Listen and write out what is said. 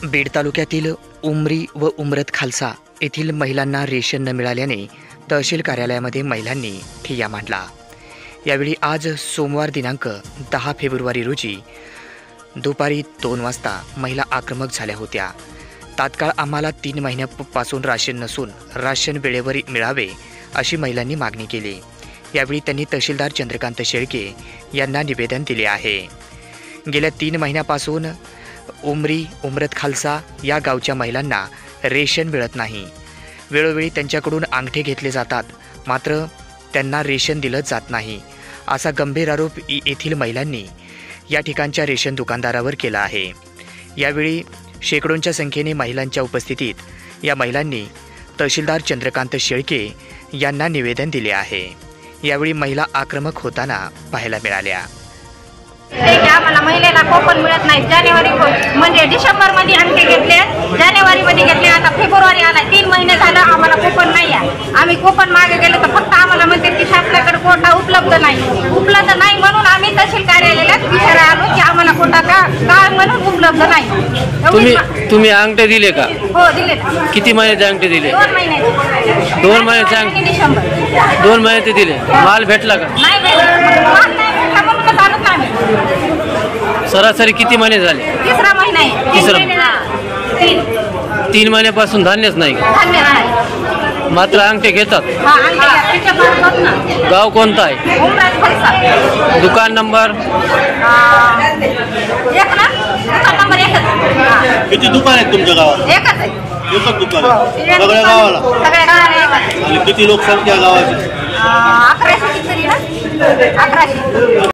बीड तालुक्यातील उमरी व उमरत खालसा येथील महिलांना रेशन न मिळाल्याने तहसील कार्यालयामध्ये महिलांनी ठिय्या मांडला। यावेळी आज सोमवार दिनांक 10 फेब्रुवारी रोजी दुपारी 2 वाजता महिला आक्रमक झाल्या होत्या। तात्काळ आम्हाला 3 महिन्यापासून राशन नसून राशन वेळेवर मिळावे अशी महिलांनी मागणी केली। यावेळी त्यांनी तहसीलदार चंद्रकांत शेळके यांना निवेदन दिले आहे। गेल्या 3 महिन्यापासून उमरी उमरत खालसा या गावच्या महिलांना रेशन मिळत नाही। वेळोवेळी त्यांच्याकडून अंगठे घेतले जातात, मात्र त्यांना रेशन दिलं जात नाही असा गंभीर आरोप येथील महिलांनी या ठिकाणच्या रेशन दुकानदारावर केला आहे। यावेळी शेकडोंच्या संख्येने महिलांच्या उपस्थितीत या महिलांनी तहसीलदार चंद्रकांत शेळके यांना निवेदन दिले आहे। यावेळी महिला आक्रमक होताना पाहायला मिळाल्या। आम्हाला महिलेला कोपन मिळत नाही। जानेवारी म्हणजे डिसेंबर मध्ये अंगठे घेतले, जानेवारी मध्ये घेतले, आता फेब्रुवारी आला, 3 महिने झालं आम्हाला कोपन नाही आहे। आम्ही कोपन मागे गेलो तर फक्त आम्हाला म्हणते की शासनाकडे कोटा उपलब्ध नाही म्हणून आम्ही तहसील कार्यालयात विचारायला आलो की आम्हाला कोटा का म्हणून उपलब्ध नाही। तुम्ही अंगठे दिले का? हो दिले। किती महिन्याचे अंगठे दिले? 2 महिन्याचे। 2 महिन्याचे अंगठे डिसेंबर 2 महिन्याचे दिले। माल भेटला का? नाही भेटला म्हणून चालत नाही। सरासरी किती महिने झाले? 3रा महिना आहे। तिसरा 3 महिन्यापासून धान्यच नाही, धान्य नाही, मात्र अंगठे घेतात। गाव कोणतं आहे? उमरत खालसा। दुकान नंबर? 1 ना? दुकान नंबर 1। किती दुकान आहेत तुमच्या गावात? एकच आहे। एकच दुकान आहे सगळ्या गावाला? सगळ्या गावाला एकच। आणि किती लोकसंख्या गावाची? 1100 तरी ना? 1100।